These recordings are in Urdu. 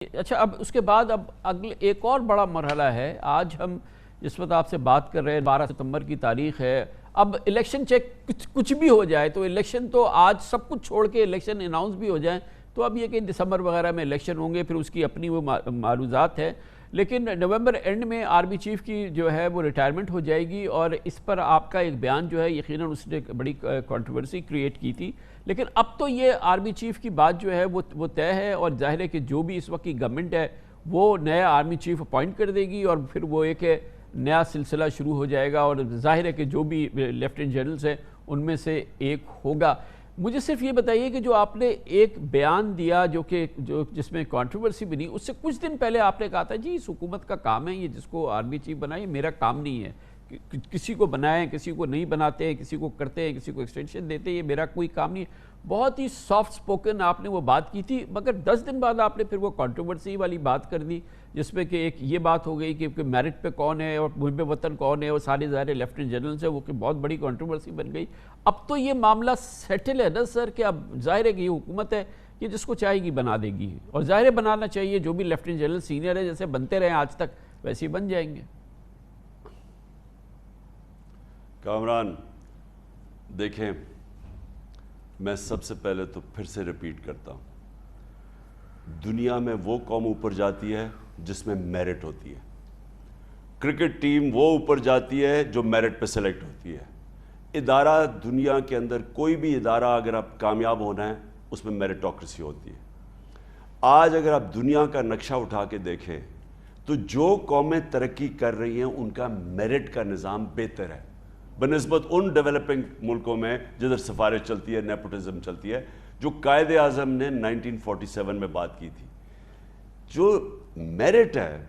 اچھا، اب اس کے بعد اب اگلے ایک اور بڑا مرحلہ ہے. آج ہم جس وقت آپ سے بات کر رہے ہیں 12 ستمبر کی تاریخ ہے. اب الیکشن چیک کچھ بھی ہو جائے تو الیکشن تو آج سب کچھ چھوڑ کے الیکشن اناؤنس بھی ہو جائیں تو اب یہ کہ دسمبر وغیرہ میں الیکشن ہوں گے، پھر اس کی اپنی وہ معروضات ہے. لیکن نومبر اینڈ میں آرمی چیف کی جو ہے وہ ریٹائرمنٹ ہو جائے گی، اور اس پر آپ کا ایک بیان جو ہے یقیناً اس نے بڑی کنٹروورسی کریٹ کی تھی. لیکن اب تو یہ آرمی چیف کی بات جو ہے وہ طے ہے، اور ظاہر ہے کہ جو بھی اس وقت کی گورنمنٹ ہے وہ نیا آرمی چیف اپوائنٹ کر دے گی، اور پھر وہ ایک نیا سلسلہ شروع ہو جائے گا، اور ظاہر ہے کہ جو بھی لیفٹیننٹ جنرلز ہیں ان میں سے ایک ہوگا. مجھے صرف یہ بتائیے کہ جو آپ نے ایک بیان دیا جس میں کنٹروورسی بنی، اس سے کچھ دن پہلے آپ نے کہا تھا جی اس حکومت کا کام ہے، یہ جس کو آرمی چیف بنائے، میرا کام نہیں ہے. کسی کو بنائیں، کسی کو نہیں بناتے ہیں، کسی کو کرتے ہیں، کسی کو ایکسٹینشن دیتے ہیں، یہ میرا کوئی کام نہیں ہے. بہت ہی سافٹ سپوکن آپ نے وہ بات کی تھی، مگر 10 دن بعد آپ نے پھر وہ کنٹروورسی والی بات کر دی، جس میں کہ ایک یہ بات ہو گئی کہ میرٹ پہ کون ہے اور محب وطن کون ہے، اور سارے ظاہر لیفٹیننٹ جنرلز ہیں، وہ کہ بہت بڑی کنٹروورسی بن گئی. اب تو یہ معاملہ سیٹل ہے نا سر، کہ اب ظاہر ہے کہ یہ حکومت ہے، یہ جس کو چاہے گی بنا دے گی، اور ظاہر ہے بنانا چاہیے. جو بھی لیفٹیننٹ جنرل سینئر ہے جیسے بنتے رہے آج تک ویسے ہی بن جائیں گے. کامران دیکھیں، میں سب سے پہلے تو پھر سے ریپیٹ کرتا ہوں، دنیا میں وہ قوم اوپر جاتی ہے جس میں میرٹ ہوتی ہے. کرکٹ ٹیم وہ اوپر جاتی ہے جو میرٹ پہ سلیکٹ ہوتی ہے. ادارہ دنیا کے اندر کوئی بھی ادارہ اگر آپ کامیاب ہونا ہے اس میں میرٹوکریسی ہوتی ہے. آج اگر آپ دنیا کا نقشہ اٹھا کے دیکھیں تو جو قومیں ترقی کر رہی ہیں ان کا میرٹ کا نظام بہتر ہے بنسبت ان ڈیولپنگ ملکوں میں جدھر سفارش چلتی ہے، نیپوٹزم چلتی ہے، جو قائد اعظم نے 1947 میں بات کی تھی. جو میرٹ ہے،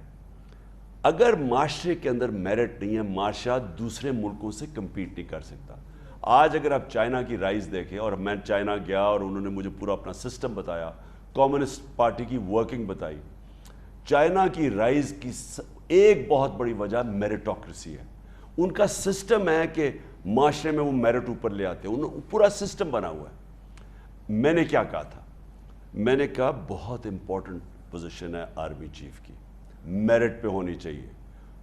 اگر معاشرے کے اندر میرٹ نہیں ہے، معاشرہ دوسرے ملکوں سے کمپیٹ نہیں کر سکتا. آج اگر آپ چائنا کی رائز دیکھیں، اور میں چائنا گیا اور انہوں نے مجھے پورا اپنا سسٹم بتایا، کمیونسٹ پارٹی کی ورکنگ بتائی. چائنا کی رائز کی ایک بہت بڑی وجہ میرٹوکریسی ہے. ان کا سسٹم ہے کہ معاشرے میں وہ میرٹ اوپر لے آتے ہیں، انہوں پورا سسٹم بنا ہوا ہے. میں نے کیا کہا تھا؟ میں نے کہا بہت امپورٹنٹ پوزیشن ہے آرمی چیف کی، میرٹ پہ ہونی چاہیے.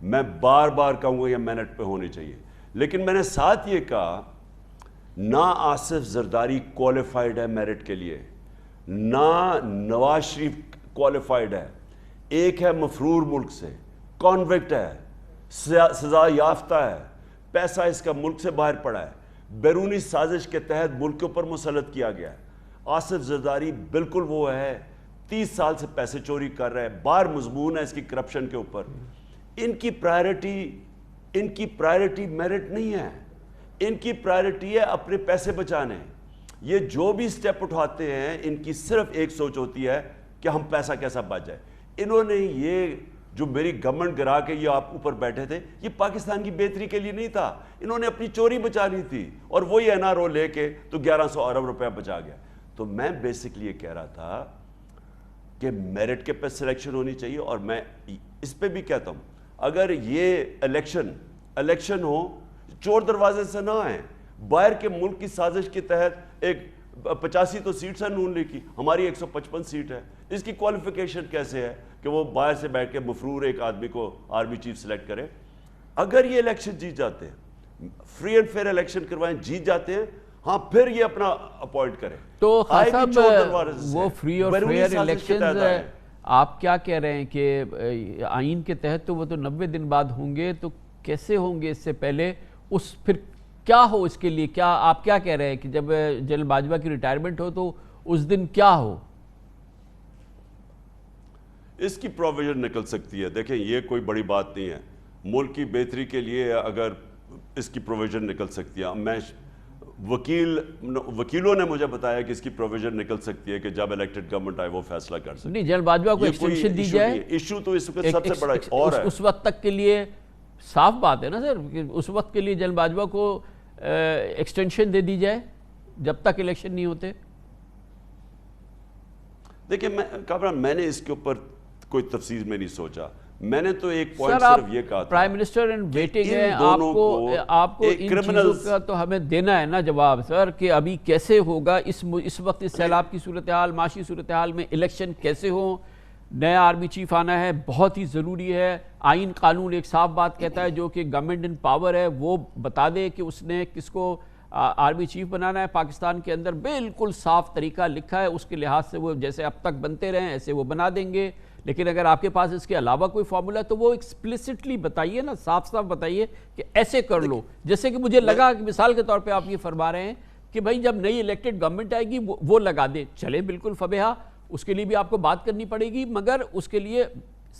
میں بار بار کہوں گا یہ میرٹ پہ ہونی چاہیے. لیکن میں نے ساتھ یہ کہا نہ آصف زرداری کوالیفائڈ ہے میرٹ کے لیے، نہ نواز شریف کوالیفائڈ ہے. ایک ہے مفرور ملک سے، کانوکٹ ہے، سزا یافتہ ہے، پیسہ اس کا ملک سے باہر پڑا ہے، بیرونی سازش کے تحت ملک کے اوپر مسلط کیا گیا ہے. آصف زرداری بالکل وہ ہے، 30 سال سے پیسے چوری کر رہا ہے، بار مضمون ہے اس کی کرپشن کے اوپر. ان کی پرائرٹی میرٹ نہیں ہے، ان کی پرائرٹی ہے اپنے پیسے بچانے. یہ جو بھی سٹیپ اٹھاتے ہیں ان کی صرف ایک سوچ ہوتی ہے کہ ہم پیسہ کیسا بچ جائے. انہوں نے یہ جو میری گورنمنٹ گرا کے یہ آپ اوپر بیٹھے تھے، یہ پاکستان کی بہتری کے لیے نہیں تھا. انہوں نے اپنی چوری بچانی تھی، اور وہی این آر او لے کے تو 1100 ارب روپیہ بچا گیا. تو میں بیسکلی یہ کہہ رہا تھا کہ میرٹ کے پہ سلیکشن ہونی چاہیے. اور میں اس پہ بھی کہتا ہوں اگر یہ الیکشن ہو، چور دروازے سے نہ آئیں. باہر کے ملک کی سازش کے تحت ایک 85 تو سیٹس ہیں نون لیگ کی، ہماری 155 سیٹ ہے. اس کی کوالیفیکیشن کیسے ہے کہ وہ باہر سے بیٹھ کے مفرور ایک آدمی کو آرمی چیف سلیکٹ کرے؟ اگر یہ الیکشن جیت جاتے ہیں، فری اینڈ فیئر الیکشن کروائیں، جیت جاتے ہیں، ہاں پھر یہ اپنا اپوائنٹ کریں. تو خان صاحب وہ فری اور فیئر الیکشنز آپ کیا کہہ رہے ہیں کہ آئین کے تحت تو وہ تو 90 دن بعد ہوں گے، تو کیسے ہوں گے؟ اس سے پہلے پھر کیا ہو اس کے لیے؟ کیا آپ کیا کہہ رہے ہیں کہ جب جنرل باجوہ کی ریٹائرمنٹ ہو تو اس دن کیا ہو؟ اس کی پروویژن نکل سکتی ہے. دیکھیں یہ کوئی بڑی بات نہیں ہے، ملک کی بہتری کے لیے اگر اس کی پروویژن نکل سکتی ہے. میں وکیلوں نے مجھے بتایا کہ اس کی پروویژن نکل سکتی ہے کہ جب الیکٹڈ گورنمنٹ آئے وہ فیصلہ کر سکتی ہے. نہیں، جنرل باجوہ کو ایکسٹینشن دی جائے. ایشو تو اس وقت سب سے بڑا اور ہے. اس وقت تک کے لیے صاف بات ہے نا سر کہ اس وقت کے لیے جنرل باجوہ کو ایکسٹینشن دے دی جائے جب تک الیکشن نہیں ہوتے. دیکھیں کامران، میں نے اس کے اوپر کوئی تفصیل میں نہیں سوچا. میں نے تو ایک پوائنٹ صرف یہ کہا تھا، پرائم منسٹر اینڈ ویٹنگ ہے، آپ کو ان چیزوں کا تو ہمیں دینا ہے نا جواب سر، کہ ابھی کیسے ہوگا اس وقت اس سیلاب کی صورتحال، معاشی صورتحال میں الیکشن کیسے ہوں. نیا آرمی چیف آنا ہے، بہت ہی ضروری ہے. آئین قانون ایک صاف بات کہتا ہے، جو کہ گورنمنٹ ان پاور ہے وہ بتا دے کہ اس نے کس کو آرمی چیف بنانا ہے. پاکستان کے اندر بالکل صاف طریقہ لکھا ہے، اس کے لحاظ سے وہ جیسے اب تک بنتے رہے ایسے وہ بنا دیں گے. لیکن اگر آپ کے پاس اس کے علاوہ کوئی فارمولا ہے تو وہ ایکسپلیسٹلی بتائیے نا، صاف صاف بتائیے کہ ایسے کر لو. جیسے کہ مجھے لگا کہ مثال کے طور پہ آپ یہ فرما رہے ہیں کہ بھائی جب نئی الیکٹڈ گورنمنٹ آئے گی وہ لگا دیں. چلے بالکل فبیہا، اس کے لیے بھی آپ کو بات کرنی پڑے گی، مگر اس کے لیے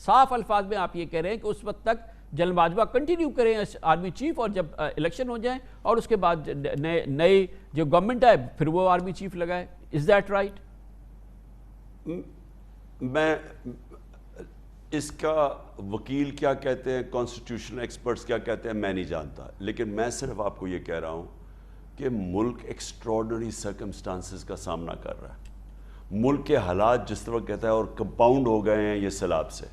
صاف الفاظ میں آپ یہ کہہ رہے ہیں کہ اس وقت تک جنرل باجوہ کنٹینیو کریں آرمی چیف، اور جب الیکشن ہو جائیں اور اس کے بعد نئے جو گورنمنٹ آئے پھر وہ آرمی چیف لگائے. Is that right? میں اس کا وکیل کیا کہتے ہیں، کانسٹیٹیوشنل ایکسپرٹس کیا کہتے ہیں، میں نہیں جانتا. لیکن میں صرف آپ کو یہ کہہ رہا ہوں کہ ملک ایکسٹراڈنری سرکمسٹانسز کا سامنا کر رہا ہے. ملک کے حالات جس طرح کہتا ہے اور کمپاؤنڈ ہو گئے ہیں یہ سیلاب سے.